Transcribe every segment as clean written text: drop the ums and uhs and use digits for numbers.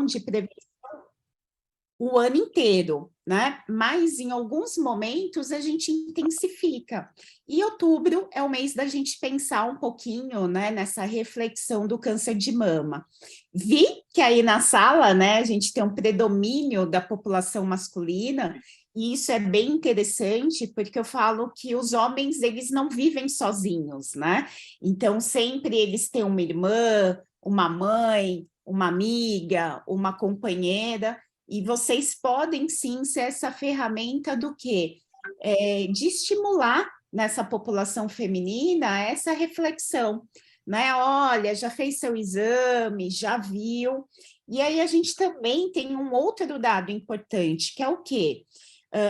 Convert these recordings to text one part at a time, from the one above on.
de prevenção o ano inteiro, né? Mas em alguns momentos a gente intensifica. E outubro é o mês da gente pensar um pouquinho, né, nessa reflexão do câncer de mama. Vi que aí na sala, né, a gente tem um predomínio da população masculina, e isso é bem interessante, porque eu falo que os homens, eles não vivem sozinhos, né? Então, sempre eles têm uma irmã, uma mãe, uma amiga, uma companheira, e vocês podem sim ser essa ferramenta do quê? De estimular nessa população feminina essa reflexão, né? Olha, já fez seu exame, já viu. E aí a gente também tem um outro dado importante, que é o quê?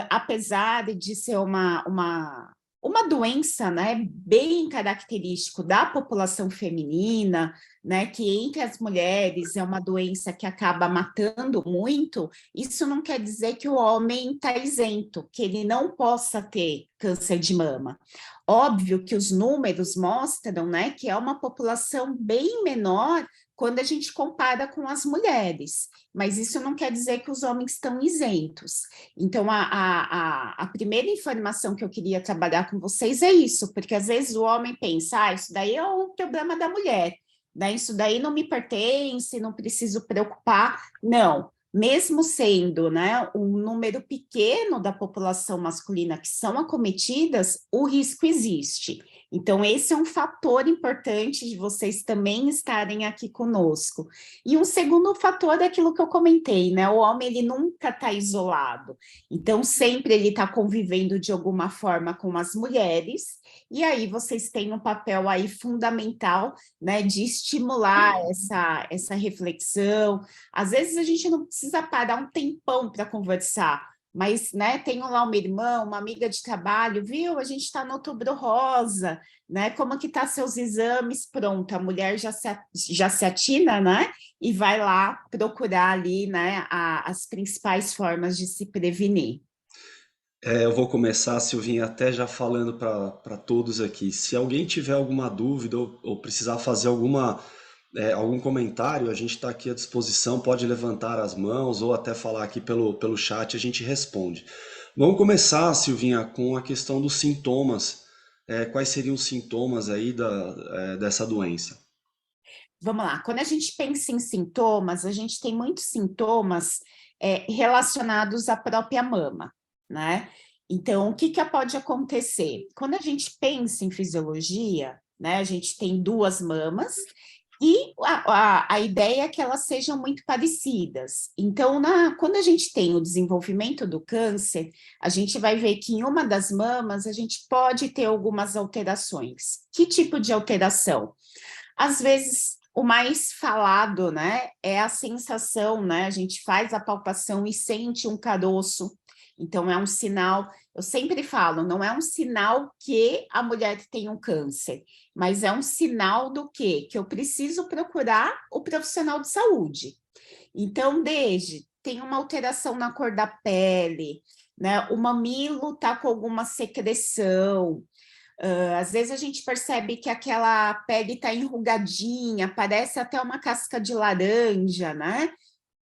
Apesar de ser uma doença, né, bem característico da população feminina, né, que entre as mulheres é uma doença que acaba matando muito, isso não quer dizer que o homem está isento, que ele não possa ter câncer de mama. Óbvio que os números mostram, né, que é uma população bem menor quando a gente compara com as mulheres, mas isso não quer dizer que os homens estão isentos. Então, a primeira informação que eu queria trabalhar com vocês é isso, porque às vezes o homem pensa, isso daí é o problema da mulher, né? Isso daí não me pertence, não preciso preocupar. Não, mesmo sendo, né, um número pequeno da população masculina que são acometidas, o risco existe. Então, esse é um fator importante de vocês também estarem aqui conosco. E um segundo fator é aquilo que eu comentei, né? O homem, ele nunca está isolado. Então, sempre ele está convivendo de alguma forma com as mulheres, e aí vocês têm um papel aí fundamental, né, de estimular essa reflexão. Às vezes a gente não precisa parar um tempão para conversar, mas, né, tenho lá uma irmã, uma amiga de trabalho, viu? A gente está no Outubro Rosa, né? Como que tá seus exames? Pronto, a mulher já se atina, né? E vai lá procurar ali, né, as principais formas de se prevenir. Eu vou começar, Silvinha, até já falando para todos aqui. Se alguém tiver alguma dúvida ou precisar fazer algum comentário, a gente está aqui à disposição, pode levantar as mãos ou até falar aqui pelo chat, a gente responde. Vamos começar, Silvinha, com a questão dos sintomas. Quais seriam os sintomas aí dessa doença? Vamos lá, quando a gente pensa em sintomas, a gente tem muitos sintomas relacionados à própria mama, né? Então, o que pode acontecer? Quando a gente pensa em fisiologia, né, a gente tem duas mamas e a ideia é que elas sejam muito parecidas. Então, quando a gente tem o desenvolvimento do câncer, a gente vai ver que em uma das mamas a gente pode ter algumas alterações. Que tipo de alteração? Às vezes, o mais falado, né, é a sensação, né? A gente faz a palpação e sente um caroço. Então, é um sinal, eu sempre falo, não é um sinal que a mulher tem um câncer, mas é um sinal do quê? Que eu preciso procurar o profissional de saúde. Então, desde tem uma alteração na cor da pele, né? O mamilo está com alguma secreção, às vezes a gente percebe que aquela pele está enrugadinha, parece até uma casca de laranja, né?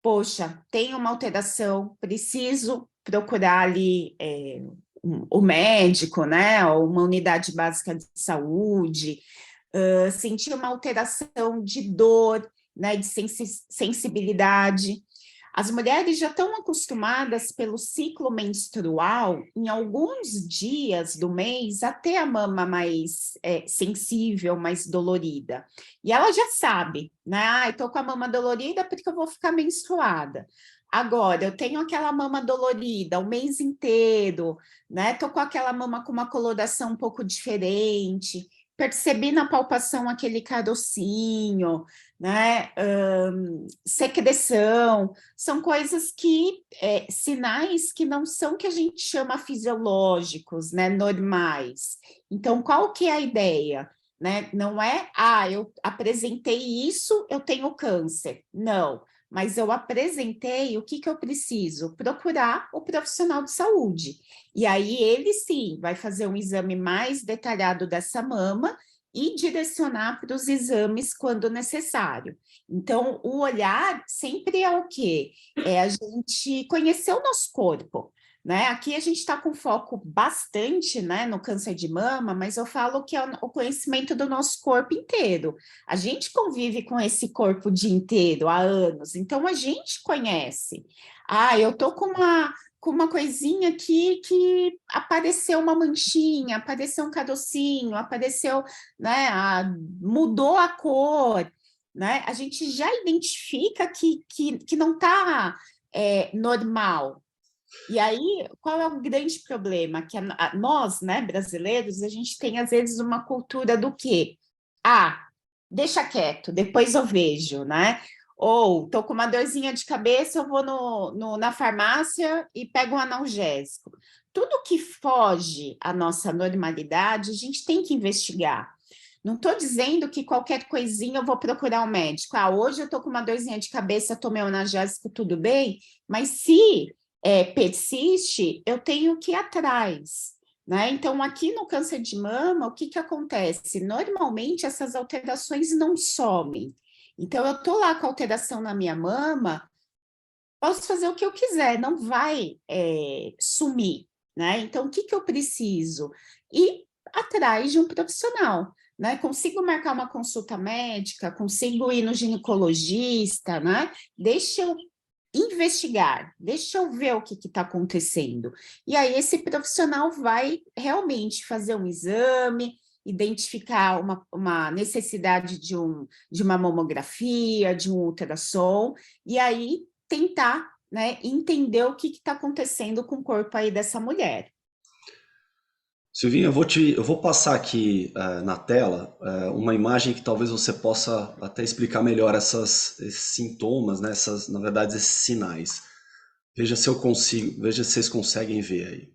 Poxa, tem uma alteração, preciso procurar ali o médico, né? Ou uma unidade básica de saúde, sentir uma alteração de dor, né? De sensibilidade. As mulheres já estão acostumadas pelo ciclo menstrual, em alguns dias do mês, a ter a mama mais sensível, mais dolorida. E ela já sabe, né? Ah, estou com a mama dolorida porque eu vou ficar menstruada. Agora, eu tenho aquela mama dolorida o mês inteiro, né? Estou com aquela mama com uma coloração um pouco diferente. Percebi na palpação aquele carocinho, né? Secreção, são coisas que, sinais que não são que a gente chama fisiológicos, né, normais. Então, qual que é a ideia? Né? Não é, eu apresentei isso, eu tenho câncer. Não, mas eu apresentei, o que eu preciso? Procurar o profissional de saúde. E aí ele sim vai fazer um exame mais detalhado dessa mama e direcionar para os exames quando necessário. Então, o olhar sempre é o quê? É a gente conhecer o nosso corpo, né? Aqui a gente está com foco bastante, né, no câncer de mama, mas eu falo que é o conhecimento do nosso corpo inteiro. A gente convive com esse corpo o dia inteiro, há anos, então a gente conhece. Ah, eu tô com uma coisinha aqui que apareceu uma manchinha, apareceu um carocinho, apareceu, né, mudou a cor, né? A gente já identifica que não está normal. E aí, qual é o grande problema? Que nós, né, brasileiros, a gente tem, às vezes, uma cultura do quê? Ah, deixa quieto, depois eu vejo, né? Ou tô com uma dorzinha de cabeça, eu vou na farmácia e pego um analgésico. Tudo que foge à nossa normalidade, a gente tem que investigar. Não estou dizendo que qualquer coisinha eu vou procurar um médico. Ah, hoje eu estou com uma dorzinha de cabeça, tomei um analgésico, tudo bem? Mas se persiste, eu tenho que ir atrás, né? Então, aqui no câncer de mama, o que que acontece? Normalmente, essas alterações não somem. Então, eu estou lá com alteração na minha mama, posso fazer o que eu quiser, não vai sumir, né? Então, o que que eu preciso? Ir atrás de um profissional, né? Consigo marcar uma consulta médica, consigo ir no ginecologista, né? Deixa eu investigar, deixa eu ver o que está acontecendo. E aí esse profissional vai realmente fazer um exame, identificar uma necessidade de uma mamografia, de um ultrassom, e aí tentar, né, entender o que está acontecendo com o corpo aí dessa mulher. Silvinha, eu vou passar aqui na tela uma imagem que talvez você possa até explicar melhor esses sintomas, né? Na verdade, esses sinais. Veja se eu consigo, veja se vocês conseguem ver aí.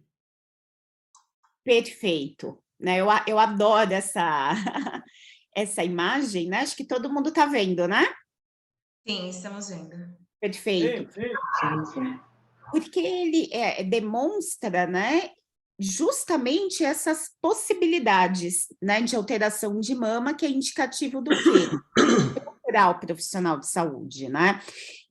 Perfeito, né? Eu adoro essa, essa imagem, né? Acho que todo mundo está vendo, né? Sim, estamos vendo. Perfeito. Porque ele demonstra, né, justamente essas possibilidades, né, de alteração de mama, que é indicativo do quê? Procurar o profissional de saúde, né?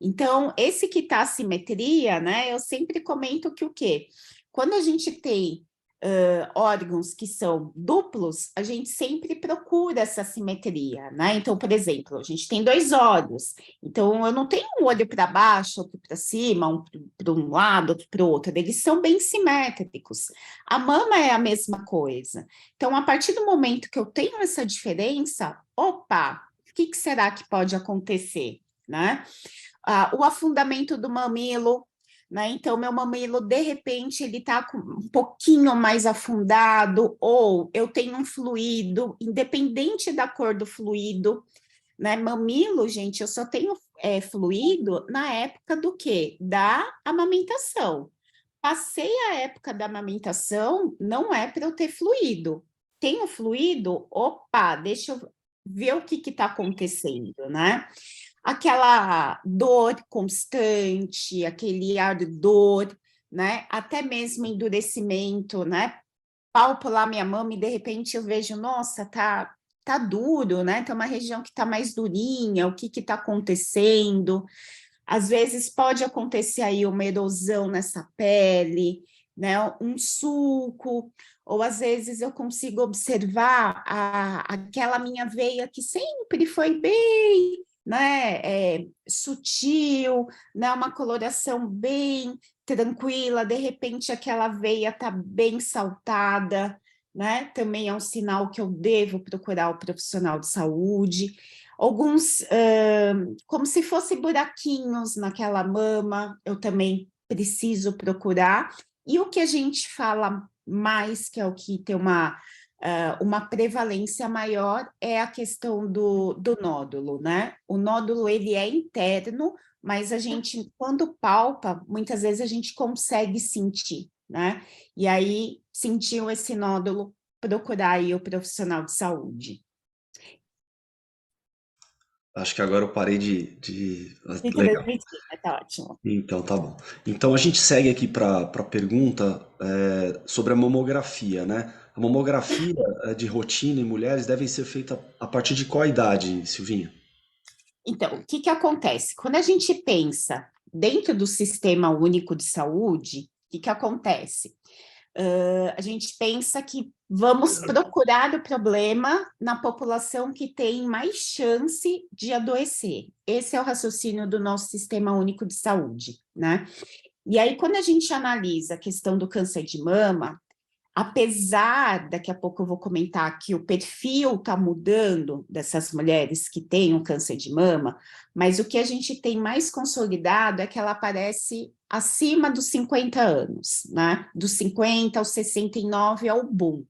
Então, esse que tá assimetria, né, eu sempre comento que o quê? Quando a gente tem órgãos que são duplos, a gente sempre procura essa simetria, né? Então, por exemplo, a gente tem dois olhos, então eu não tenho um olho para baixo, outro para cima, um para um lado, outro para o outro, eles são bem simétricos. A mama é a mesma coisa. Então, a partir do momento que eu tenho essa diferença, opa, o que será que pode acontecer, né? O afundamento do mamilo, né? Então, meu mamilo, de repente, ele está um pouquinho mais afundado, ou eu tenho um fluido, independente da cor do fluido, né? Mamilo, gente, eu só tenho fluido na época do quê? Da amamentação. Passei a época da amamentação, não é para eu ter fluido. Tenho fluido? Opa, deixa eu ver o que está acontecendo, né? Aquela dor constante, aquele ardor, né? Até mesmo endurecimento, né? Palpo lá minha mama e de repente eu vejo, nossa, tá duro, né? Tem uma região que tá mais durinha, o que que tá acontecendo? Às vezes pode acontecer aí uma erosão nessa pele, né? Um sulco, ou às vezes eu consigo observar aquela minha veia que sempre foi bem, né, sutil, né, uma coloração bem tranquila, de repente aquela veia está bem saltada, né, também é um sinal que eu devo procurar o profissional de saúde. Alguns, como se fossem buraquinhos naquela mama, eu também preciso procurar. E o que a gente fala mais, que é o que tem uma prevalência maior, é a questão do nódulo, né? O nódulo, ele é interno, mas a gente, quando palpa, muitas vezes a gente consegue sentir, né? E aí, sentiu esse nódulo, procurar aí o profissional de saúde. Acho que agora eu parei Fica Legal. transmitindo, tá ótimo. Então, tá bom. Então, a gente segue aqui para a pergunta sobre a mamografia, né? A mamografia de rotina em mulheres deve ser feita a partir de qual idade, Silvinha? Então, o que acontece? Quando a gente pensa dentro do Sistema Único de Saúde, o que acontece? A gente pensa que vamos procurar o problema na população que tem mais chance de adoecer. Esse é o raciocínio do nosso Sistema Único de Saúde, né? E aí, quando a gente analisa a questão do câncer de mama, apesar, daqui a pouco eu vou comentar que o perfil está mudando dessas mulheres que têm o câncer de mama, mas o que a gente tem mais consolidado é que ela aparece acima dos 50 anos, né? Dos 50 aos 69 é o boom.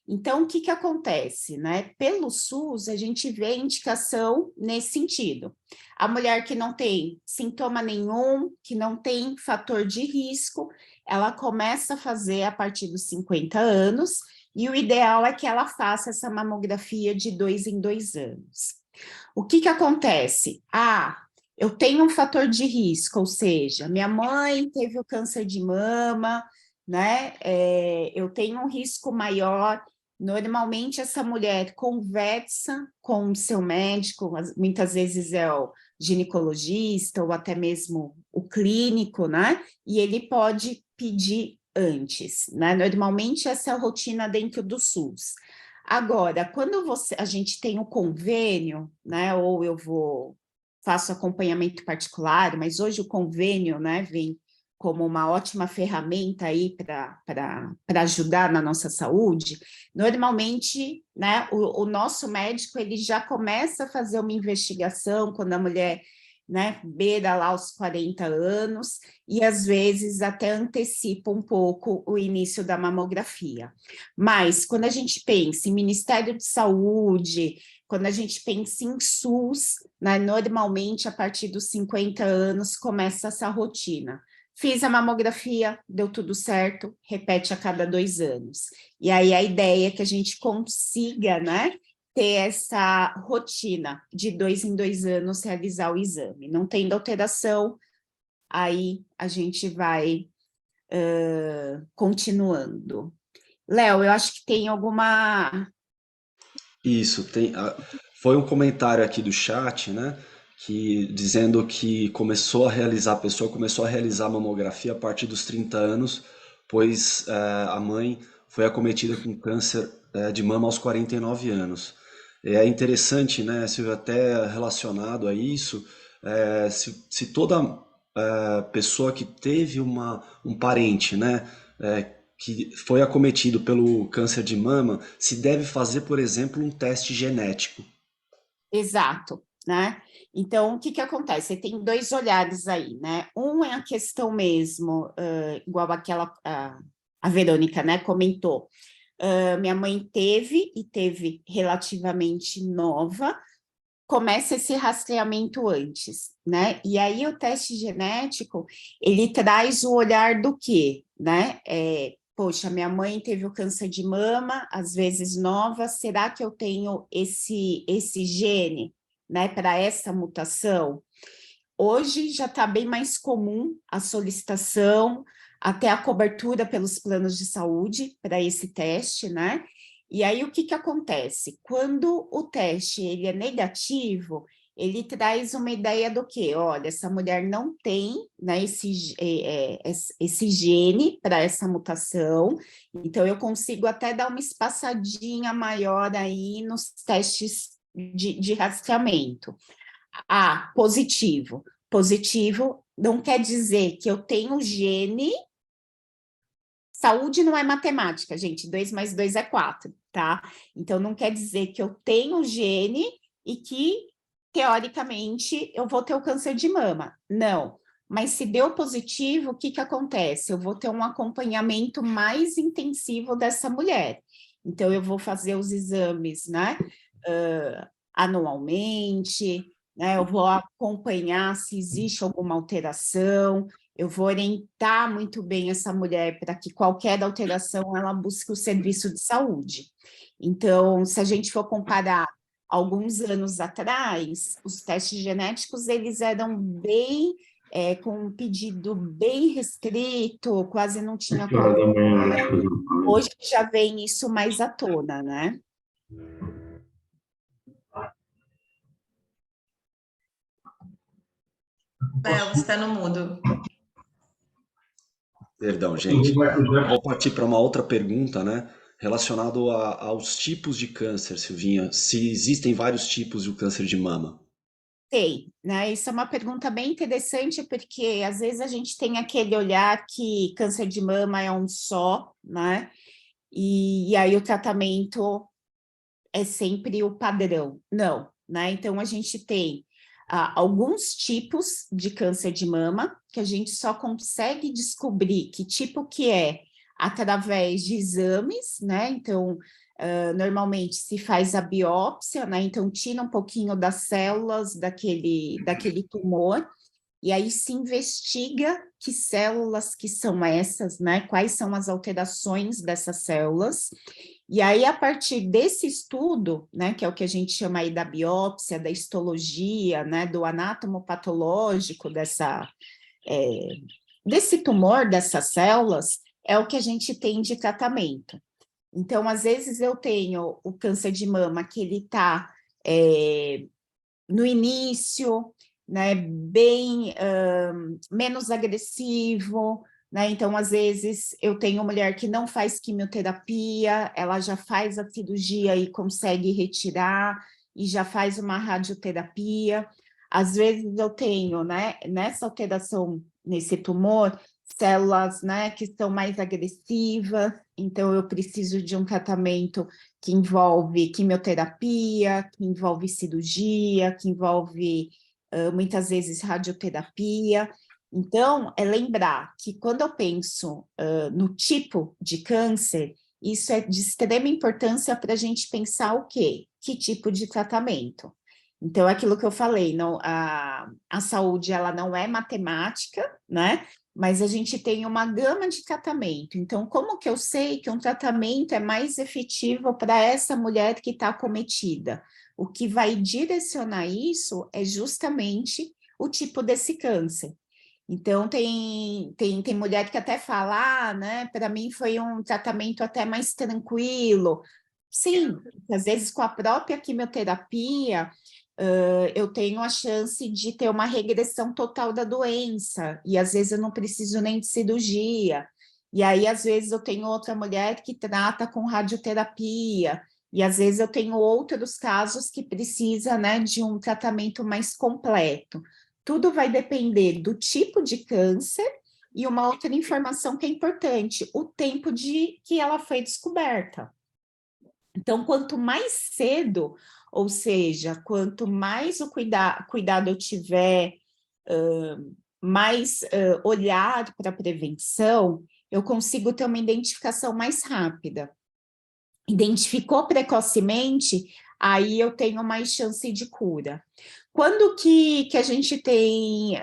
Então, o que acontece, né? Pelo SUS, a gente vê indicação nesse sentido. A mulher que não tem sintoma nenhum, que não tem fator de risco, ela começa a fazer a partir dos 50 anos, e o ideal é que ela faça essa mamografia de 2 em 2 anos. O que acontece? Eu tenho um fator de risco, ou seja, minha mãe teve o câncer de mama, né? Eu tenho um risco maior. Normalmente, essa mulher conversa com o seu médico, muitas vezes é o ginecologista ou até mesmo o clínico, né? E ele pode pedir antes, né? Normalmente, essa é a rotina dentro do SUS. Agora, quando a gente tem o convênio, né? Ou faço acompanhamento particular, mas hoje o convênio, né, vem como uma ótima ferramenta aí para ajudar na nossa saúde. Normalmente, né, o nosso médico ele já começa a fazer uma investigação quando a mulher, né, beira lá os 40 anos e às vezes até antecipa um pouco o início da mamografia. Mas quando a gente pensa em Ministério de Saúde, quando a gente pensa em SUS, né, normalmente a partir dos 50 anos começa essa rotina. Fiz a mamografia, deu tudo certo, repete a cada 2 anos. E aí a ideia é que a gente consiga, né, ter essa rotina de 2 em 2 anos realizar o exame. Não tendo alteração, aí a gente vai continuando. Léo, eu acho que tem alguma... Isso, foi um comentário aqui do chat, né? Que dizendo que a pessoa começou a realizar a mamografia a partir dos 30 anos, pois a mãe foi acometida com câncer de mama aos 49 anos. É interessante, né, Silvia, até relacionado a isso, se toda pessoa que teve um parente, né, que foi acometido pelo câncer de mama, se deve fazer, por exemplo, um teste genético. Exato, né? Então, o que acontece? Você tem 2 olhares aí, né? Um é a questão mesmo, igual aquela, a Verônica, né, comentou. Minha mãe teve, e teve relativamente nova, começa esse rastreamento antes, né? E aí o teste genético, ele traz o olhar do quê, né? Poxa, minha mãe teve o câncer de mama, às vezes nova, será que eu tenho esse gene, né, para essa mutação? Hoje já está bem mais comum a solicitação, até a cobertura pelos planos de saúde para esse teste, né? E aí o que acontece? Quando o teste ele é negativo, ele traz uma ideia do quê? Olha, essa mulher não tem, né, esse gene para essa mutação, então eu consigo até dar uma espaçadinha maior aí nos testes de rastreamento. Positivo. Positivo não quer dizer que eu tenho gene. Saúde não é matemática, gente. 2 mais 2 é 4, tá? Então, não quer dizer que eu tenho gene e que, teoricamente, eu vou ter o câncer de mama. Não. Mas se deu positivo, o que acontece? Eu vou ter um acompanhamento mais intensivo dessa mulher. Então, eu vou fazer os exames, né? Anualmente, né? Eu vou acompanhar se existe alguma alteração, eu vou orientar muito bem essa mulher para que qualquer alteração ela busque o serviço de saúde. Então, se a gente for comparar alguns anos atrás, os testes genéticos eles eram bem com um pedido bem restrito, quase não tinha Que hora da como. manhã vai fazer o pão? Hoje já vem isso mais à tona, né? Rafael, você está no mudo. Perdão, gente. Vou partir para uma outra pergunta, né? Relacionado aos tipos de câncer, Silvinha. Se existem vários tipos do câncer de mama. Tem, né? Isso é uma pergunta bem interessante, porque às vezes a gente tem aquele olhar que câncer de mama é um só, né? E aí o tratamento é sempre o padrão. Não, né? Então a gente tem alguns tipos de câncer de mama, que a gente só consegue descobrir que tipo que é através de exames, né? Então, normalmente se faz a biópsia, né? Então, tira um pouquinho das células daquele tumor, e aí se investiga que células que são essas, né? Quais são as alterações dessas células. E aí, a partir desse estudo, né, que é o que a gente chama aí da biópsia, da histologia, né, do anatomopatológico desse tumor, dessas células, é o que a gente tem de tratamento. Então, às vezes eu tenho o câncer de mama que ele está no início, né, bem menos agressivo, né? Então, às vezes, eu tenho mulher que não faz quimioterapia, ela já faz a cirurgia e consegue retirar, e já faz uma radioterapia. Às vezes, eu tenho, né, nessa alteração, nesse tumor, células, né, que são mais agressivas, então eu preciso de um tratamento que envolve quimioterapia, que envolve cirurgia, que envolve muitas vezes radioterapia. Então, é lembrar que quando eu penso no tipo de câncer, isso é de extrema importância para a gente pensar o quê? Que tipo de tratamento? Então, é aquilo que eu falei, não, a saúde ela não é matemática, né? Mas a gente tem uma gama de tratamento. Então, como que eu sei que um tratamento é mais efetivo para essa mulher que está acometida? O que vai direcionar isso é justamente o tipo desse câncer. Então, tem mulher que até fala, né? Para mim foi um tratamento até mais tranquilo. Sim, às vezes com a própria quimioterapia, eu tenho a chance de ter uma regressão total da doença, e às vezes eu não preciso nem de cirurgia. E aí, às vezes, eu tenho outra mulher que trata com radioterapia, e às vezes eu tenho outros casos que precisa, né, de um tratamento mais completo. Tudo vai depender do tipo de câncer e uma outra informação que é importante, o tempo de que ela foi descoberta. Então, quanto mais cedo, ou seja, quanto mais o cuidado eu tiver, mais olhar para a prevenção, eu consigo ter uma identificação mais rápida. Identificou precocemente, aí eu tenho mais chance de cura. Quando que a gente tem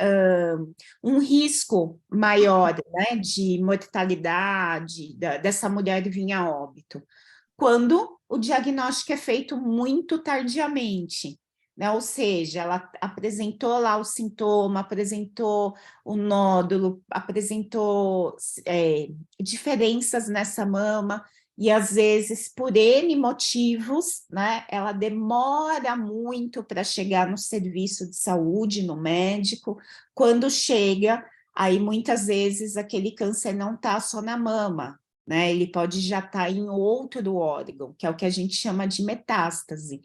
um risco maior, né, de mortalidade dessa mulher vir a óbito? Quando o diagnóstico é feito muito tardiamente, né? Ou seja, ela apresentou lá o sintoma, apresentou o nódulo, apresentou diferenças nessa mama, e às vezes, por N motivos, né, ela demora muito para chegar no serviço de saúde, no médico. Quando chega, aí muitas vezes aquele câncer não está só na mama, né? Ele pode já estar em outro órgão, que é o que a gente chama de metástase.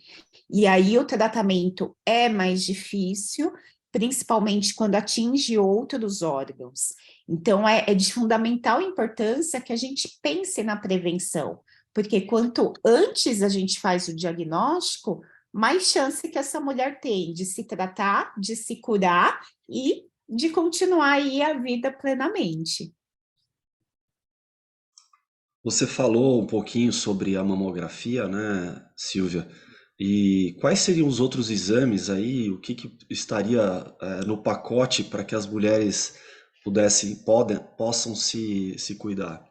E aí o tratamento é mais difícil, principalmente quando atinge outros órgãos. Então, é de fundamental importância que a gente pense na prevenção, porque quanto antes a gente faz o diagnóstico, mais chance que essa mulher tem de se tratar, de se curar e de continuar aí a vida plenamente. Você falou um pouquinho sobre a mamografia, né, Silvia? E quais seriam os outros exames aí? O que estaria no pacote para que as mulheres possam se cuidar?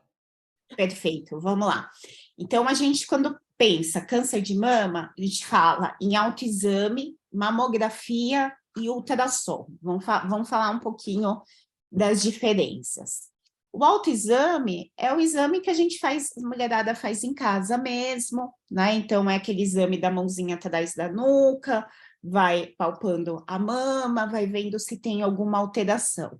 Perfeito, vamos lá. Então, a gente, quando pensa câncer de mama, a gente fala em autoexame, mamografia e ultrassom. Vamos falar um pouquinho das diferenças. O autoexame é o exame que a gente faz, a mulherada faz em casa mesmo, né? Então, é aquele exame da mãozinha atrás da nuca, vai palpando a mama, vai vendo se tem alguma alteração.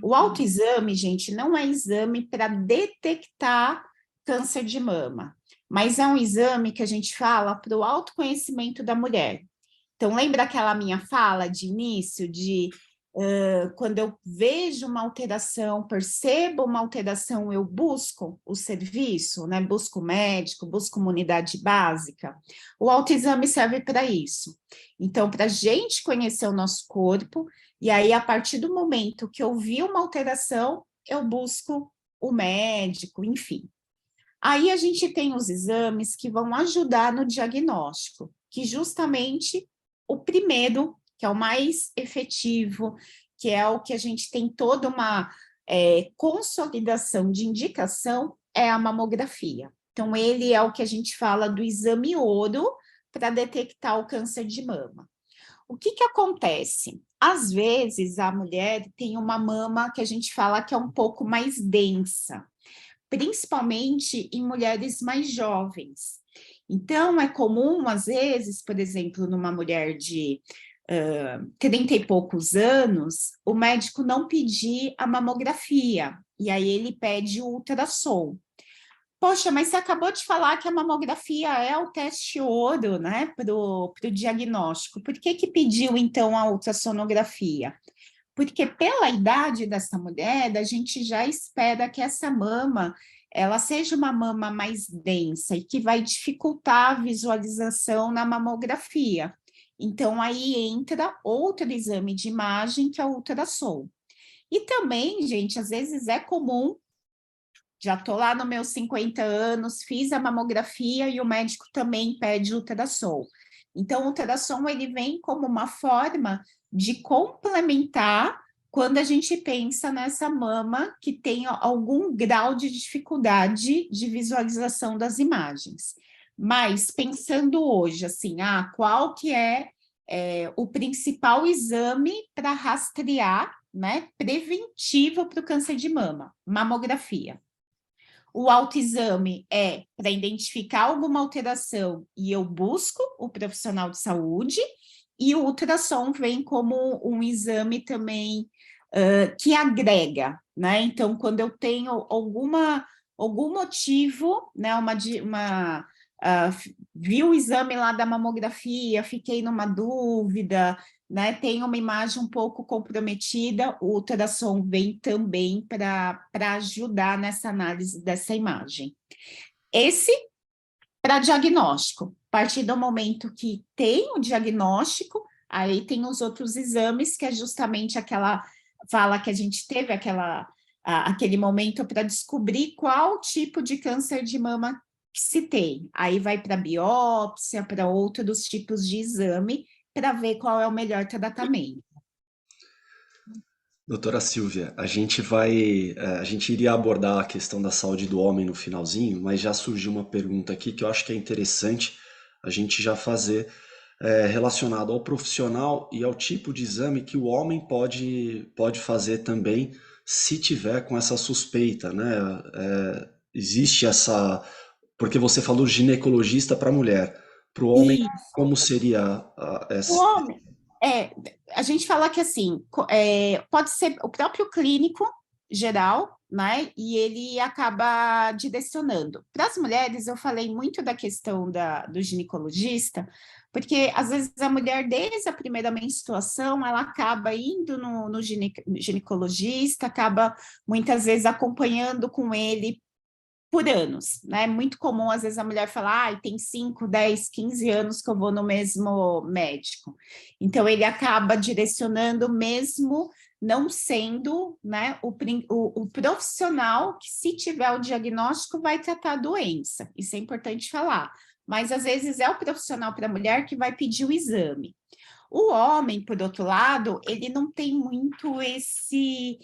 O autoexame, gente, não é exame para detectar câncer de mama, mas é um exame que a gente fala para o autoconhecimento da mulher. Então, lembra aquela minha fala de início, de quando eu vejo uma alteração, percebo uma alteração, eu busco o serviço, né? Busco o médico, busco uma unidade básica. O autoexame serve para isso. Então, para a gente conhecer o nosso corpo, e aí, a partir do momento que eu vi uma alteração, eu busco o médico, enfim. Aí a gente tem os exames que vão ajudar no diagnóstico, que justamente o primeiro, que é o mais efetivo, que é o que a gente tem toda uma consolidação de indicação, é a mamografia. Então, ele é o que a gente fala do exame ouro para detectar o câncer de mama. O que acontece? Às vezes, a mulher tem uma mama que a gente fala que é um pouco mais densa, principalmente em mulheres mais jovens. Então, é comum, às vezes, por exemplo, numa mulher de 30 e poucos anos, o médico não pedir a mamografia, e aí ele pede o ultrassom. Poxa, mas você acabou de falar que a mamografia é o teste ouro, né, para o diagnóstico. Por que pediu, então, a ultrassonografia? Porque pela idade dessa mulher, a gente já espera que essa mama, ela seja uma mama mais densa e que vai dificultar a visualização na mamografia. Então, aí entra outro exame de imagem, que é o ultrassom. E também, gente, às vezes é comum, já estou lá nos meus 50 anos, fiz a mamografia e o médico também pede ultrassom. Então, o ultrassom, ele vem como uma forma de complementar quando a gente pensa nessa mama que tem algum grau de dificuldade de visualização das imagens. Mas, pensando hoje, assim, qual que é o principal exame para rastrear, né, preventivo para o câncer de mama? Mamografia. O autoexame é para identificar alguma alteração e eu busco o profissional de saúde, e o ultrassom vem como um exame também que agrega, né? Então, quando eu tenho algum motivo, né? Vi o exame lá da mamografia, fiquei numa dúvida, né, tem uma imagem um pouco comprometida, o ultrassom vem também para ajudar nessa análise dessa imagem. Esse para diagnóstico. A partir do momento que tem o diagnóstico, aí tem os outros exames, que é justamente aquela fala que a gente teve, aquele momento para descobrir qual tipo de câncer de mama que se tem. Aí vai para biópsia, para outros tipos de exame, para ver qual é o melhor tratamento. Doutora Silvia, a gente iria abordar a questão da saúde do homem no finalzinho, mas já surgiu uma pergunta aqui que eu acho que é interessante a gente já fazer relacionado ao profissional e ao tipo de exame que o homem pode fazer também se tiver com essa suspeita, né? Existe essa... Porque você falou ginecologista para mulher. Para o homem, como seria O essa... homem, a gente fala que assim, pode ser o próprio clínico geral, né? E ele acaba direcionando. Para as mulheres, eu falei muito da questão do ginecologista, porque às vezes a mulher, desde a primeira menstruação, ela acaba indo no ginecologista, acaba muitas vezes acompanhando com ele por anos, né? É muito comum, às vezes, a mulher falar, tem 5, 10, 15 anos que eu vou no mesmo médico. Então, ele acaba direcionando mesmo não sendo, né, o profissional que, se tiver o diagnóstico, vai tratar a doença. Isso é importante falar. Mas, às vezes, é o profissional para a mulher que vai pedir o exame. O homem, por outro lado, ele não tem muito esse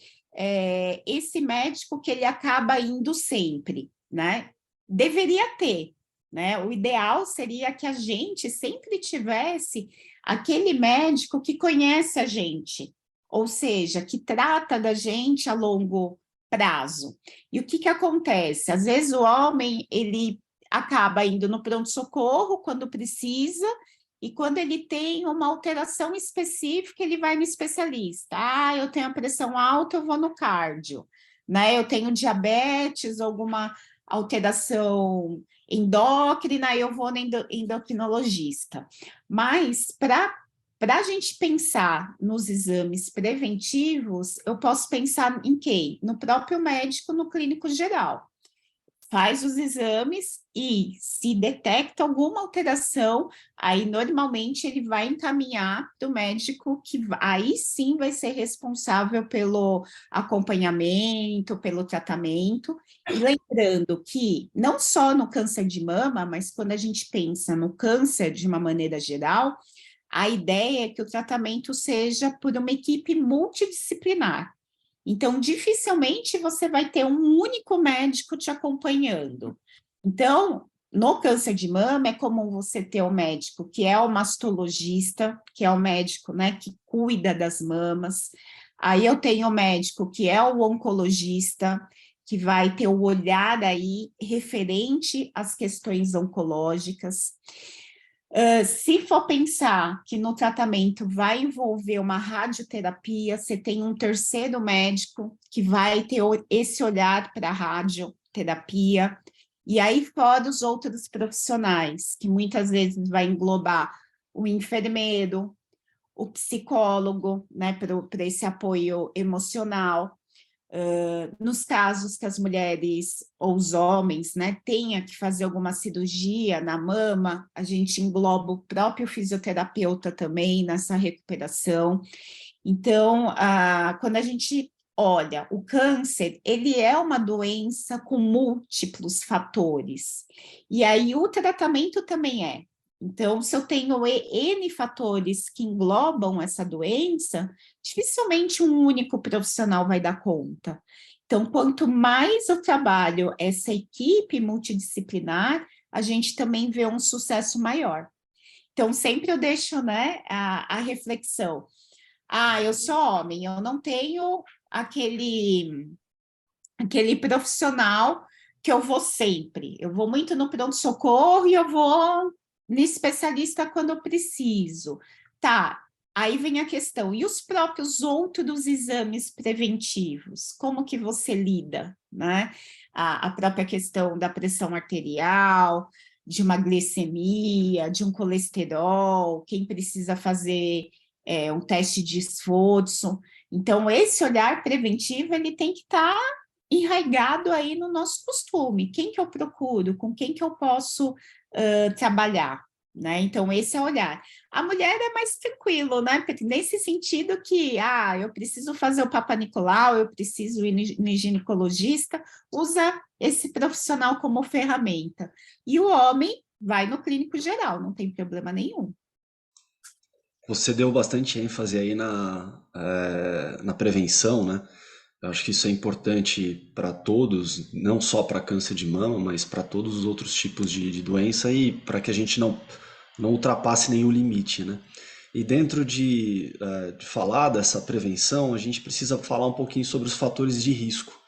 médico que ele acaba indo sempre, né? Deveria ter, né? O ideal seria que a gente sempre tivesse aquele médico que conhece a gente, ou seja, que trata da gente a longo prazo. E o que acontece? Às vezes o homem, ele acaba indo no pronto-socorro quando precisa, e quando ele tem uma alteração específica, ele vai no especialista. Ah, eu tenho a pressão alta, eu vou no cardio, né? Eu tenho diabetes, alguma alteração endócrina, eu vou no endocrinologista. Mas para a gente pensar nos exames preventivos, eu posso pensar em quem? No próprio médico, no clínico geral. Faz os exames e se detecta alguma alteração, aí normalmente ele vai encaminhar para o médico, que aí sim vai ser responsável pelo acompanhamento, pelo tratamento. E lembrando que não só no câncer de mama, mas quando a gente pensa no câncer de uma maneira geral, a ideia é que o tratamento seja por uma equipe multidisciplinar. Então, dificilmente você vai ter um único médico te acompanhando. Então, no câncer de mama, é comum você ter um médico que é o mastologista, que é o médico, né, que cuida das mamas. Aí eu tenho o médico que é o oncologista, que vai ter o olhar aí referente às questões oncológicas. Se for pensar que no tratamento vai envolver uma radioterapia, você tem um terceiro médico que vai ter esse olhar para a radioterapia, e aí fora os outros profissionais, que muitas vezes vai englobar o enfermeiro, o psicólogo, né, para esse apoio emocional. Nos casos que as mulheres ou os homens, né, tenha que fazer alguma cirurgia na mama, a gente engloba o próprio fisioterapeuta também nessa recuperação. Então, quando a gente olha, o câncer, ele é uma doença com múltiplos fatores, e aí o tratamento também é. Então, se eu tenho N fatores que englobam essa doença, dificilmente um único profissional vai dar conta. Então, quanto mais eu trabalho essa equipe multidisciplinar, a gente também vê um sucesso maior. Então, sempre eu deixo, né, a reflexão. Ah, eu sou homem, eu não tenho aquele profissional que eu vou sempre. Eu vou muito no pronto-socorro e eu vou no especialista quando eu preciso. Tá, aí vem a questão, e os próprios outros exames preventivos? Como que você lida, né? A própria questão da pressão arterial, de uma glicemia, de um colesterol, quem precisa fazer um teste de esforço. Então, esse olhar preventivo, ele tem que estar enraizado aí no nosso costume. Quem que eu procuro? Com quem que eu posso trabalhar? Né? Então, esse é o olhar. A mulher é mais tranquilo, né? Porque nesse sentido que, eu preciso fazer o Papa Nicolau, eu preciso ir no ginecologista, usa esse profissional como ferramenta. E o homem vai no clínico geral, não tem problema nenhum. Você deu bastante ênfase aí na prevenção, né? Eu acho que isso é importante para todos, não só para câncer de mama, mas para todos os outros tipos de doença e para que a gente não ultrapasse nenhum limite, né? E dentro de falar dessa prevenção, a gente precisa falar um pouquinho sobre os fatores de risco.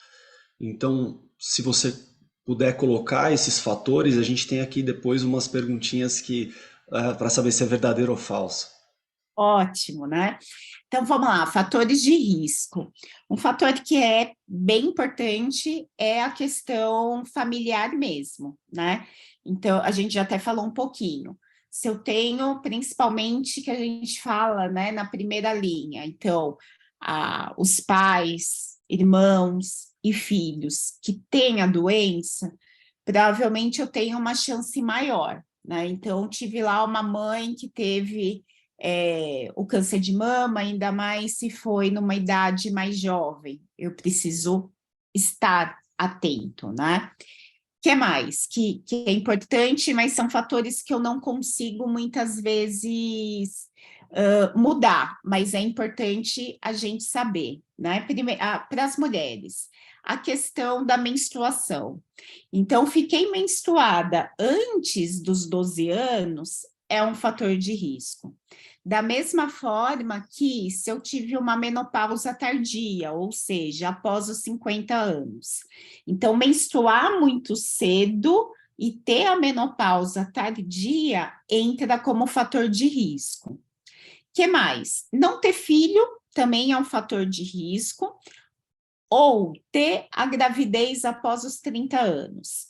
Então, se você puder colocar esses fatores, a gente tem aqui depois umas perguntinhas que para saber se é verdadeiro ou falso. Ótimo, né? Então, vamos lá, fatores de risco. Um fator que é bem importante é a questão familiar mesmo, né? Então, a gente já até falou um pouquinho. Se eu tenho, principalmente, que a gente fala, né, na primeira linha, então, os pais, irmãos e filhos que têm a doença, provavelmente eu tenho uma chance maior, né? Então, tive lá uma mãe que teve o câncer de mama, ainda mais se foi numa idade mais jovem, eu preciso estar atento, né? O que mais? Que é importante, mas são fatores que eu não consigo muitas vezes mudar, mas é importante a gente saber, né? Para as mulheres, a questão da menstruação. Então, fiquei menstruada antes dos 12 anos é um fator de risco. Da mesma forma que se eu tive uma menopausa tardia, ou seja, após os 50 anos. Então, menstruar muito cedo e ter a menopausa tardia entra como fator de risco. Que mais? Não ter filho também é um fator de risco, ou ter a gravidez após os 30 anos.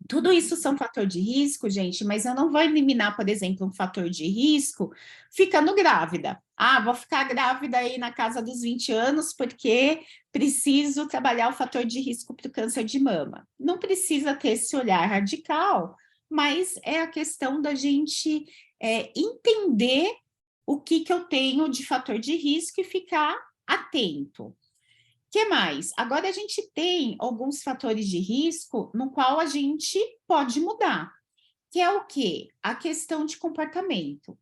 Tudo isso são fator de risco, gente, mas eu não vou eliminar, por exemplo, um fator de risco ficando grávida. Ah, vou ficar grávida aí na casa dos 20 anos porque preciso trabalhar o fator de risco para o câncer de mama. Não precisa ter esse olhar radical, mas é a questão da gente entender o que eu tenho de fator de risco e ficar atento. Que mais? Agora a gente tem alguns fatores de risco no qual a gente pode mudar, que é o quê? A questão de comportamento.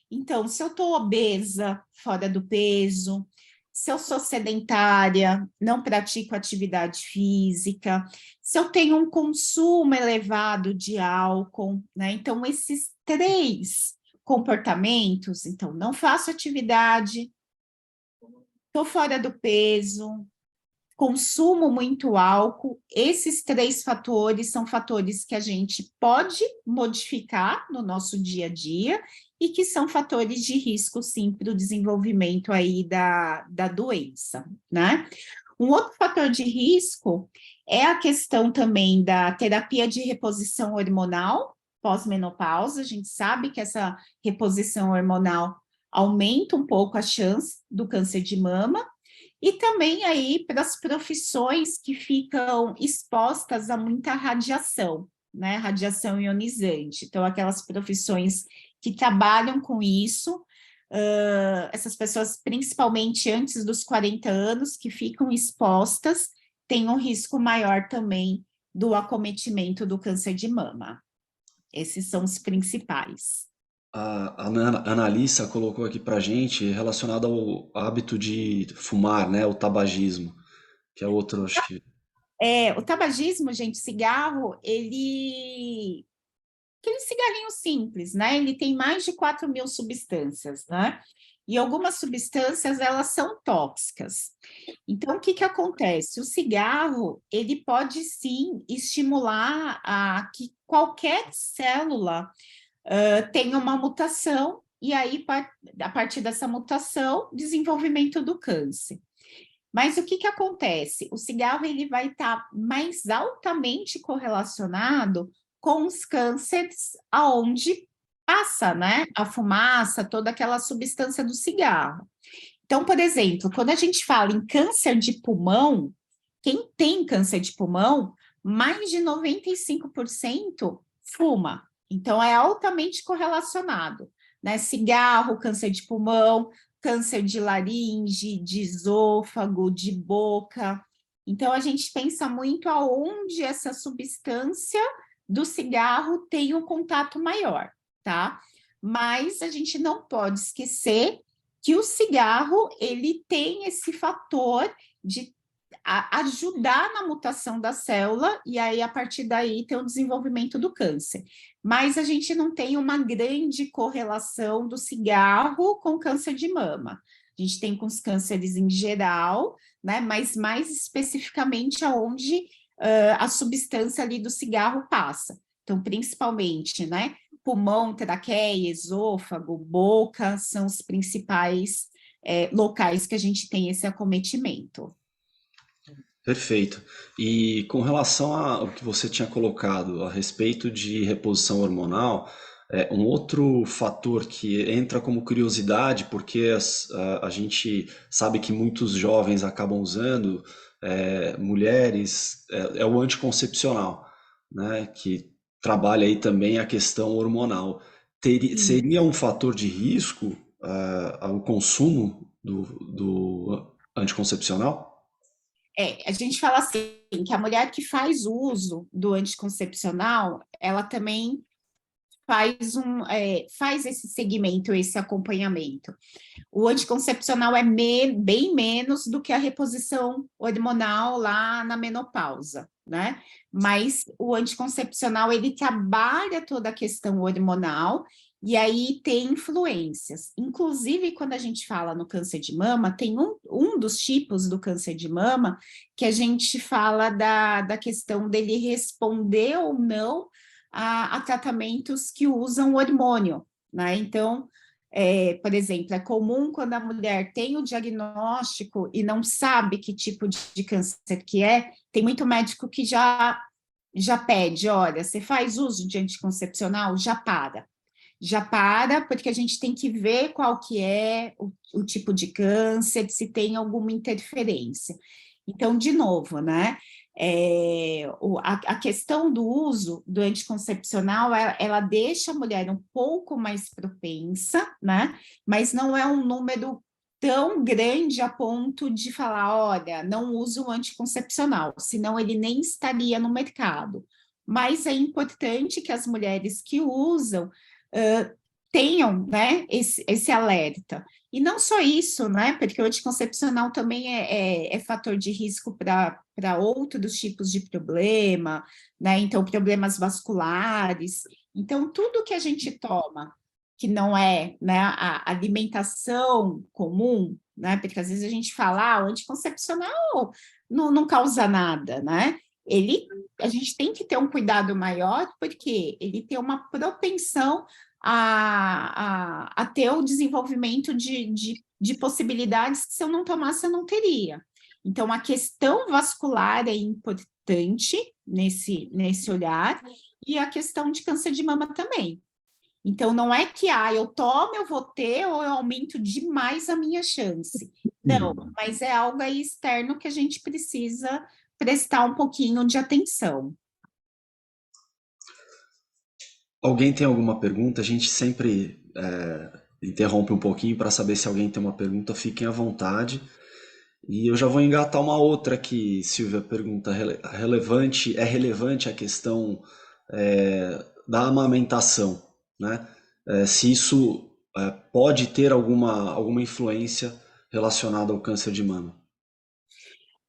Então, se eu estou obesa, fora do peso, se eu sou sedentária, não pratico atividade física, se eu tenho um consumo elevado de álcool, né? Então, esses 3 comportamentos, então, não faço atividade, estou fora do peso, consumo muito álcool, esses 3 fatores são fatores que a gente pode modificar no nosso dia a dia e que são fatores de risco, sim, para o desenvolvimento aí da doença, né? Um outro fator de risco é a questão também da terapia de reposição hormonal pós-menopausa. A gente sabe que essa reposição hormonal aumenta um pouco a chance do câncer de mama, e também aí para as profissões que ficam expostas a muita radiação, né? Radiação ionizante. Então, aquelas profissões que trabalham com isso, essas pessoas, principalmente antes dos 40 anos, que ficam expostas, têm um risco maior também do acometimento do câncer de mama. Esses são os principais. A Analissa colocou aqui pra gente relacionado ao hábito de fumar, né? O tabagismo, que é outro, acho que. O tabagismo, gente, cigarro, aquele cigarrinho simples, né? Ele tem mais de 4.000 substâncias, né? E algumas substâncias, elas são tóxicas. Então, o que acontece? O cigarro, ele pode, sim, estimular a que qualquer célula tenha uma mutação, e aí, a partir dessa mutação, desenvolvimento do câncer. Mas o que acontece? O cigarro ele vai estar mais altamente correlacionado com os cânceres aonde passa, né? A fumaça, toda aquela substância do cigarro. Então, por exemplo, quando a gente fala em câncer de pulmão, quem tem câncer de pulmão, mais de 95% fuma. Então, é altamente correlacionado, né? Cigarro, câncer de pulmão, câncer de laringe, de esôfago, de boca. Então, a gente pensa muito aonde essa substância do cigarro tem um contato maior, tá? Mas a gente não pode esquecer que o cigarro, ele tem esse fator de ajudar na mutação da célula, e aí, a partir daí, tem o desenvolvimento do câncer. Mas a gente não tem uma grande correlação do cigarro com câncer de mama. A gente tem com os cânceres em geral, né? Mas mais especificamente aonde a substância ali do cigarro passa. Então, principalmente, né? Pulmão, traqueia, esôfago, boca, são os principais locais que a gente tem esse acometimento. Perfeito. E com relação ao que você tinha colocado a respeito de reposição hormonal, um outro fator que entra como curiosidade, porque a gente sabe que muitos jovens acabam usando, mulheres, é o anticoncepcional, né? Que trabalha aí também a questão hormonal. Seria um fator de risco, o consumo do anticoncepcional? A gente fala assim, que a mulher que faz uso do anticoncepcional, ela também faz esse segmento, esse acompanhamento. O anticoncepcional é bem menos do que a reposição hormonal lá na menopausa, né? Mas o anticoncepcional, ele trabalha toda a questão hormonal e aí tem influências. Inclusive, quando a gente fala no câncer de mama, tem um dos tipos do câncer de mama que a gente fala da questão dele responder ou não a tratamentos que usam hormônio, né? Então, por exemplo, é comum quando a mulher tem o diagnóstico e não sabe que tipo de câncer que é, tem muito médico que já pede, olha, você faz uso de anticoncepcional? Já para, porque a gente tem que ver qual que é o tipo de câncer, se tem alguma interferência. Então, de novo, né? A questão do uso do anticoncepcional, ela deixa a mulher um pouco mais propensa, né? Mas não é um número tão grande a ponto de falar, olha, não usa o anticoncepcional, senão ele nem estaria no mercado. Mas é importante que as mulheres que usam tenham, né, esse alerta. E não só isso, né, porque o anticoncepcional também é fator de risco para outros tipos de problema, né, então problemas vasculares. Então, tudo que a gente toma, que não é, né, a alimentação comum, né, porque às vezes a gente fala, o anticoncepcional não causa nada, né, a gente tem que ter um cuidado maior, porque ele tem uma propensão a ter o desenvolvimento de possibilidades que, se eu não tomasse, eu não teria. Então, a questão vascular é importante nesse olhar, e a questão de câncer de mama também. Então, não é que, eu tomo, eu vou ter, ou eu aumento demais a minha chance. Não, mas é algo aí externo que a gente precisa prestar um pouquinho de atenção. Alguém tem alguma pergunta? A gente sempre interrompe um pouquinho para saber se alguém tem uma pergunta, fiquem à vontade. E eu já vou engatar uma outra aqui, Silvia, pergunta relevante, é relevante a questão da amamentação, né? Se isso pode ter alguma influência relacionada ao câncer de mama.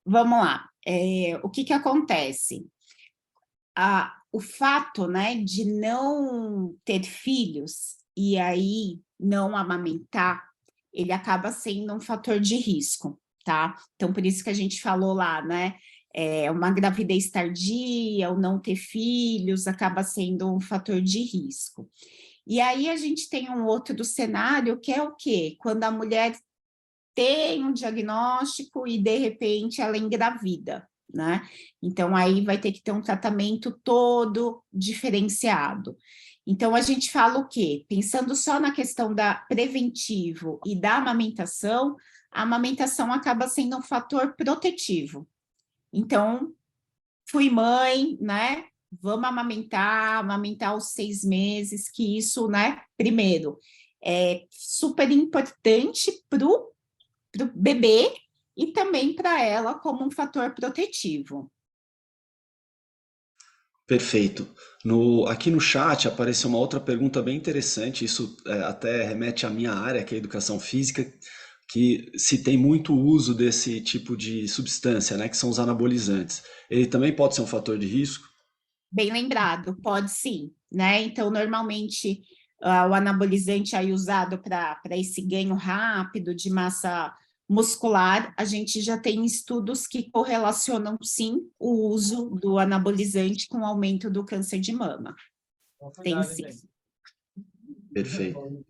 Vamos lá. O que acontece? O fato, né, de não ter filhos e aí não amamentar, ele acaba sendo um fator de risco, tá? Então, por isso que a gente falou lá, né? Uma gravidez tardia, ou não ter filhos, acaba sendo um fator de risco. E aí a gente tem um outro cenário, que é o quê? Quando a mulher tem um diagnóstico e, de repente, ela engravida, né? Então, aí vai ter que ter um tratamento todo diferenciado. Então, a gente fala o quê? Pensando só na questão da preventivo e da amamentação, a amamentação acaba sendo um fator protetivo. Então, fui mãe, né? Vamos amamentar aos 6 meses, que isso, né? Primeiro, é super importante para o bebê e também para ela como um fator protetivo. Perfeito. Aqui no chat apareceu uma outra pergunta bem interessante, isso até remete à minha área, que é a educação física, que se tem muito uso desse tipo de substância, né, que são os anabolizantes. Ele também pode ser um fator de risco? Bem lembrado, pode sim, né? Então, normalmente, o anabolizante aí usado para esse ganho rápido de massa muscular, a gente já tem estudos que correlacionam, sim, o uso do anabolizante com o aumento do câncer de mama. Tem sim. Perfeito.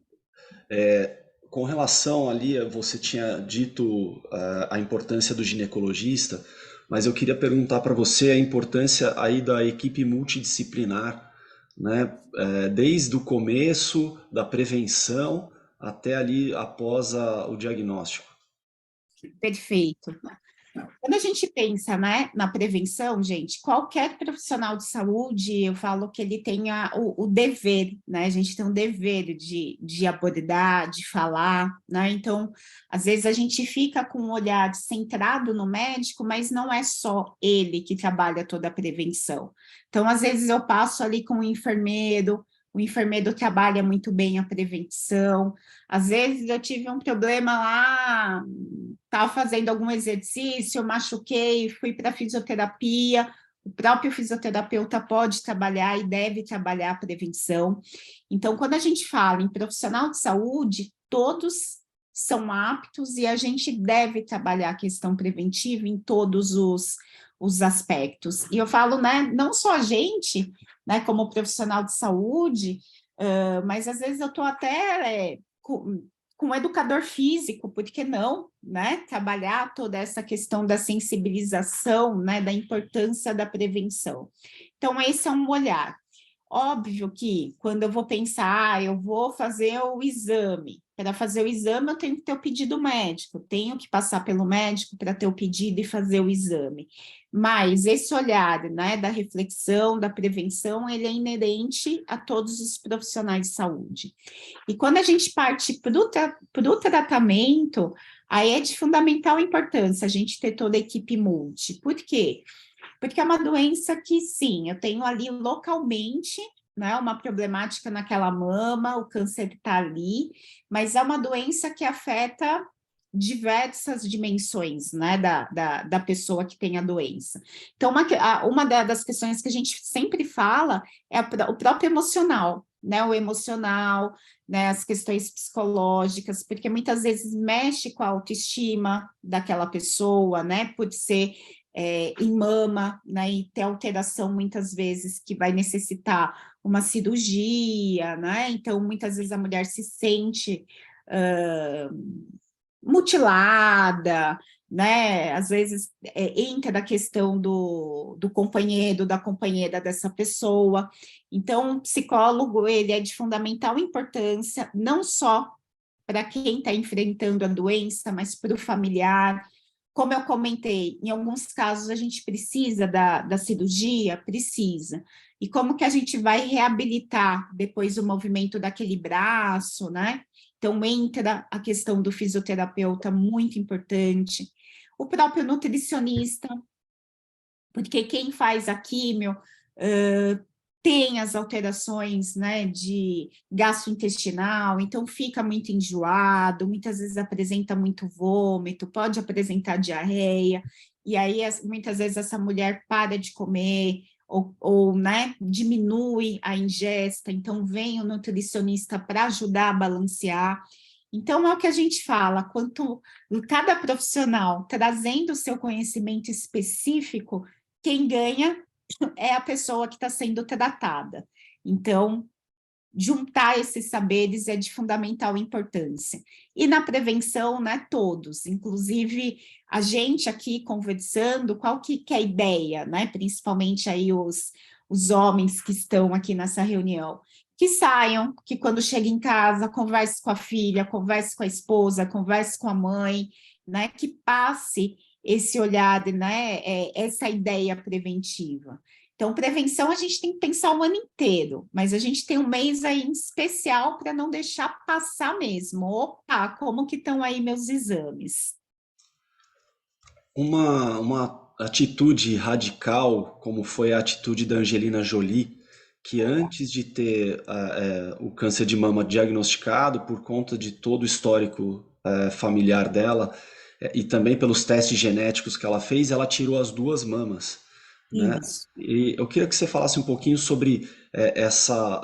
Com relação ali, você tinha dito a importância do ginecologista, mas eu queria perguntar para você a importância aí da equipe multidisciplinar, né? Desde o começo da prevenção até ali após o diagnóstico. Perfeito. Quando a gente pensa, né, na prevenção, gente, qualquer profissional de saúde, eu falo que ele tem o dever, né? A gente tem um dever de abordar, de falar, né? Então, às vezes a gente fica com um olhar centrado no médico, mas não é só ele que trabalha toda a prevenção. Então, às vezes eu passo ali com o enfermeiro, o enfermeiro trabalha muito bem a prevenção. Às vezes eu tive um problema lá, estava fazendo algum exercício, machuquei, fui para fisioterapia. O próprio fisioterapeuta pode trabalhar e deve trabalhar a prevenção. Então, quando a gente fala em profissional de saúde, todos são aptos e a gente deve trabalhar a questão preventiva em todos os aspectos. E eu falo, né, não só a gente, né, como profissional de saúde, mas às vezes eu estou até com um educador físico, por que não, né, trabalhar toda essa questão da sensibilização, né, da importância da prevenção. Então, esse é um olhar. Óbvio que quando eu vou pensar, eu vou fazer o exame. Para fazer o exame, eu tenho que ter o pedido médico, tenho que passar pelo médico para ter o pedido e fazer o exame. Mas esse olhar, né, da reflexão, da prevenção, ele é inerente a todos os profissionais de saúde. E quando a gente parte para o tratamento, aí é de fundamental importância a gente ter toda a equipe multi. Por quê? Porque é uma doença que, sim, eu tenho ali localmente, né, uma problemática naquela mama, o câncer está ali, mas é uma doença que afeta diversas dimensões, né, da pessoa que tem a doença. Então, uma das questões que a gente sempre fala é o próprio emocional, né, o emocional, né, as questões psicológicas, porque muitas vezes mexe com a autoestima daquela pessoa, né, por ser em mama, né, e ter alteração muitas vezes que vai necessitar uma cirurgia, né, então muitas vezes a mulher se sente mutilada, né, às vezes entra a questão do companheiro, da companheira dessa pessoa, então o psicólogo, ele é de fundamental importância, não só para quem está enfrentando a doença, mas para o familiar. Como eu comentei, em alguns casos a gente precisa da cirurgia, precisa. E como que a gente vai reabilitar depois o movimento daquele braço, né? Então entra a questão do fisioterapeuta, muito importante. O próprio nutricionista, porque quem faz a químio tem as alterações, né, de gastrointestinal, então fica muito enjoado, muitas vezes apresenta muito vômito, pode apresentar diarreia, e aí muitas vezes essa mulher para de comer, né, diminui a ingesta, então vem o nutricionista para ajudar a balancear. Então, é o que a gente fala, quanto cada profissional trazendo o seu conhecimento específico, quem ganha é a pessoa que está sendo tratada. Então, juntar esses saberes é de fundamental importância. E na prevenção, né, todos, inclusive a gente aqui conversando, qual que é a ideia, né, principalmente aí os homens que estão aqui nessa reunião, que saiam, que quando chega em casa, converse com a filha, converse com a esposa, converse com a mãe, né, que passe esse olhar, né, essa ideia preventiva. Então, prevenção a gente tem que pensar o ano inteiro, mas a gente tem um mês aí em especial para não deixar passar mesmo. Opa, como que estão aí meus exames? Uma atitude radical, como foi a atitude da Angelina Jolie, que antes de ter o câncer de mama diagnosticado, por conta de todo o histórico familiar dela, e também pelos testes genéticos que ela fez, ela tirou as duas mamas, né? Isso. E eu queria que você falasse um pouquinho sobre essa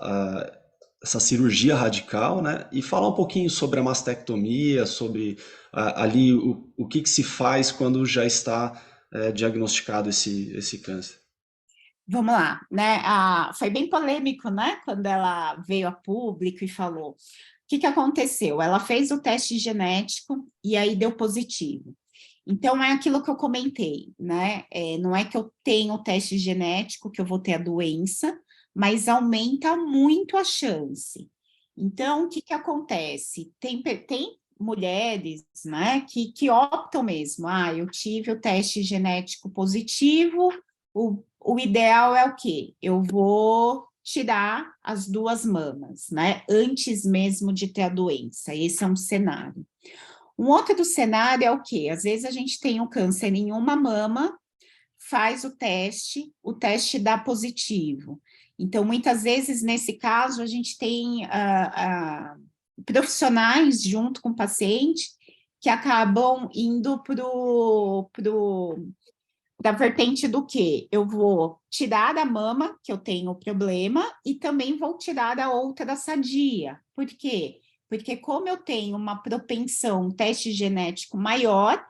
cirurgia radical, né? E falar um pouquinho sobre a mastectomia, sobre ali o que se faz quando já está diagnosticado esse câncer. Vamos lá, né? Foi bem polêmico, né? Quando ela veio a público e falou. O que aconteceu? Ela fez o teste genético e aí deu positivo. Então, é aquilo que eu comentei, né? Não é que eu tenho o teste genético, que eu vou ter a doença, mas aumenta muito a chance. Então, o que acontece? Tem mulheres, né, que optam mesmo. Eu tive o teste genético positivo, o ideal é o quê? Eu vou tirar as duas mamas, né? Antes mesmo de ter a doença. Esse é um cenário. Um outro cenário é o quê? Às vezes a gente tem um câncer em uma mama, faz o teste dá positivo. Então, muitas vezes, nesse caso, a gente tem profissionais junto com o paciente que acabam indo da vertente do quê? Eu vou tirar da mama, que eu tenho problema, e também vou tirar da outra sadia. Por quê? Porque como eu tenho uma propensão, um teste genético maior,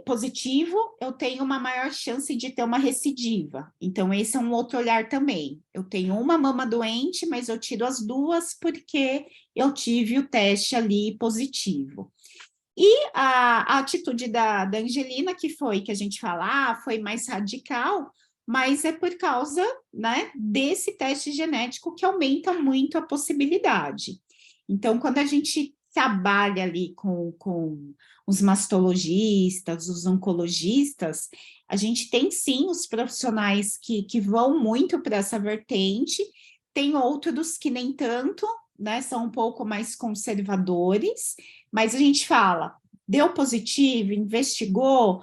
positivo, eu tenho uma maior chance de ter uma recidiva. Então, esse é um outro olhar também. Eu tenho uma mama doente, mas eu tiro as duas porque eu tive o teste ali positivo. E a atitude da Angelina, que a gente fala, foi mais radical, mas é por causa, né, desse teste genético que aumenta muito a possibilidade. Então, quando a gente trabalha ali com os mastologistas, os oncologistas, a gente tem sim os profissionais que vão muito para essa vertente, tem outros que nem tanto, né, são um pouco mais conservadores, mas a gente fala, deu positivo, investigou,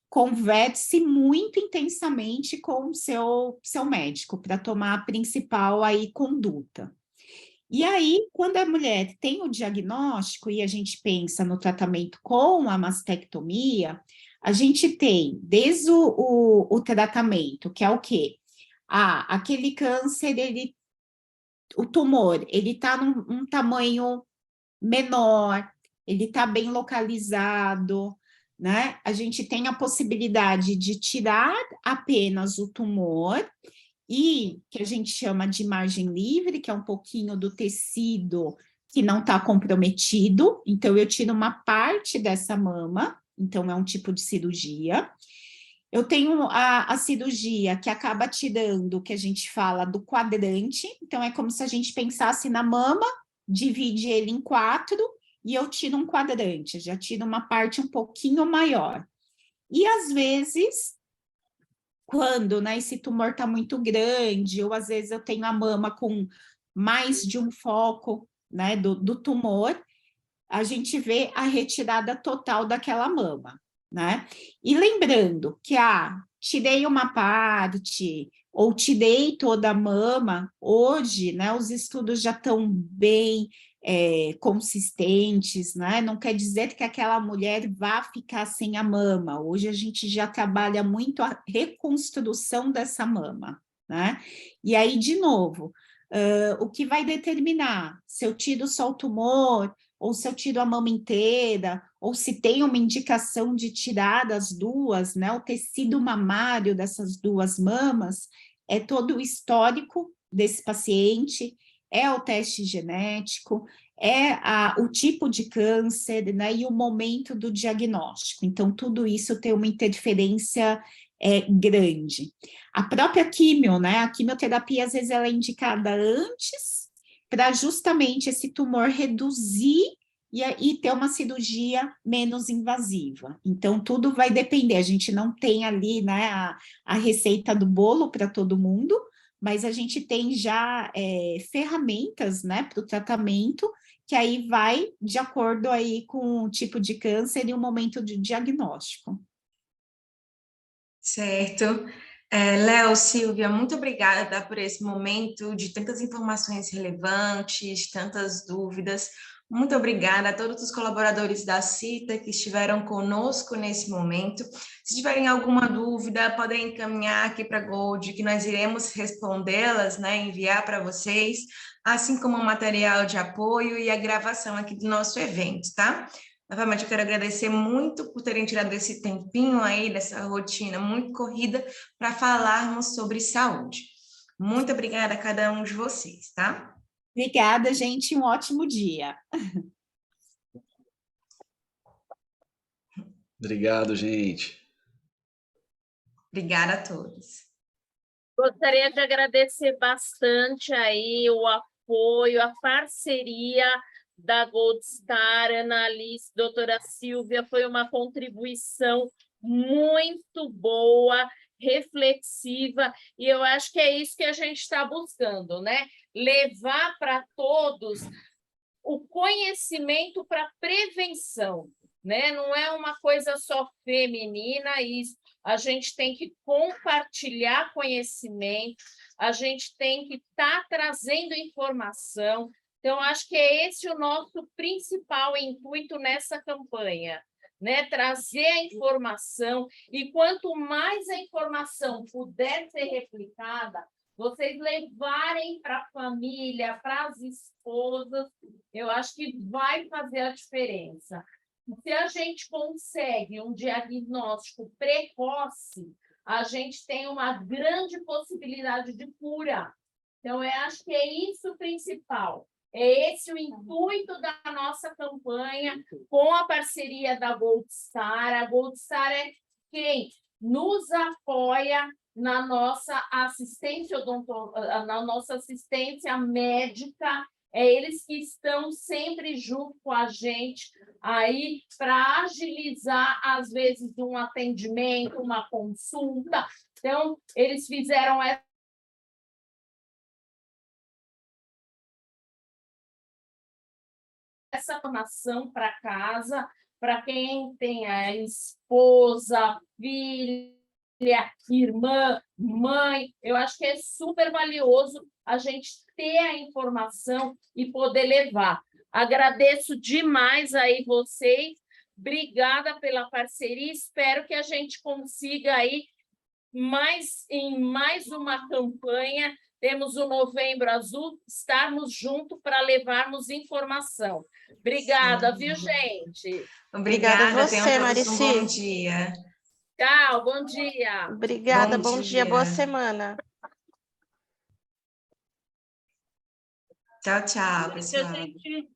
converse muito intensamente com o seu médico para tomar a principal aí conduta. E aí, quando a mulher tem o diagnóstico e a gente pensa no tratamento com a mastectomia, a gente tem desde o tratamento, que é o quê? Aquele câncer, o tumor, ele está num tamanho menor, ele está bem localizado, né? A gente tem a possibilidade de tirar apenas o tumor e que a gente chama de margem livre, que é um pouquinho do tecido que não está comprometido. Então, eu tiro uma parte dessa mama, então é um tipo de cirurgia. Eu tenho a cirurgia que acaba tirando o que a gente fala do quadrante, então é como se a gente pensasse na mama, divide ele em 4 e eu tiro um quadrante, já tiro uma parte um pouquinho maior. E às vezes, quando, né, esse tumor está muito grande, ou às vezes eu tenho a mama com mais de um foco, né, do tumor, a gente vê a retirada total daquela mama, né? E lembrando que, tirei uma parte, ou tirei toda a mama, hoje, né, os estudos já estão bem consistentes, né? Não quer dizer que aquela mulher vá ficar sem a mama. Hoje a gente já trabalha muito a reconstrução dessa mama, né? E aí, de novo, o que vai determinar se eu tiro só o tumor, ou se eu tiro a mama inteira, ou se tem uma indicação de tirar das duas, né? O tecido mamário dessas duas mamas, é todo o histórico desse paciente, é o teste genético, é o tipo de câncer, né? E o momento do diagnóstico. Então, tudo isso tem uma interferência grande. A própria quimio, né? A quimioterapia, às vezes, ela é indicada antes, para justamente esse tumor reduzir e ter uma cirurgia menos invasiva. Então, tudo vai depender. A gente não tem ali, né, a receita do bolo para todo mundo, mas a gente tem já ferramentas, né, para o tratamento, que aí vai de acordo aí com o tipo de câncer e o momento de diagnóstico. Certo. Léo, Silvia, muito obrigada por esse momento de tantas informações relevantes, tantas dúvidas. Muito obrigada a todos os colaboradores da CITA que estiveram conosco nesse momento. Se tiverem alguma dúvida, podem encaminhar aqui para a Gold, que nós iremos respondê-las, né, enviar para vocês, assim como o material de apoio e a gravação aqui do nosso evento, tá? Novamente, eu quero agradecer muito por terem tirado esse tempinho aí, dessa rotina muito corrida, para falarmos sobre saúde. Muito obrigada a cada um de vocês, tá? Obrigada, gente. Um ótimo dia. Obrigado, gente. Obrigada a todos. Gostaria de agradecer bastante aí o apoio, a parceria da Gold Star, Ana Alice, doutora Silvia, foi uma contribuição muito boa, reflexiva, e eu acho que é isso que a gente está buscando, né? Levar para todos o conhecimento para prevenção. né? Não é uma coisa só feminina, isso. A gente tem que compartilhar conhecimento, a gente tem que estar trazendo informação. Então, acho que é esse o nosso principal intuito nessa campanha, né? Trazer a informação, e quanto mais a informação puder ser replicada, vocês levarem para a família, para as esposas, eu acho que vai fazer a diferença. Se a gente consegue um diagnóstico precoce, a gente tem uma grande possibilidade de cura. Então, eu acho que é isso o principal. É esse o intuito da nossa campanha, com a parceria da Gold Star. A Gold Star é quem nos apoia na nossa assistência na nossa assistência médica. É eles que estão sempre junto com a gente aí para agilizar, às vezes, um atendimento, uma consulta. Então, eles fizeram essa formação para casa, para quem tem a esposa, filha, irmã, mãe. Eu acho que é super valioso a gente ter a informação e poder levar. Agradeço demais aí vocês, obrigada pela parceria, espero que a gente consiga aí em mais uma campanha. Temos o Novembro Azul, estarmos juntos para levarmos informação. Obrigada, Sim. Viu, gente? Obrigada Obrigada tenham você, todos um bom Marici. dia. Tchau, bom dia. Obrigada, Bom bom dia, boa dia. semana. Tchau, tchau, Se a pessoal. gente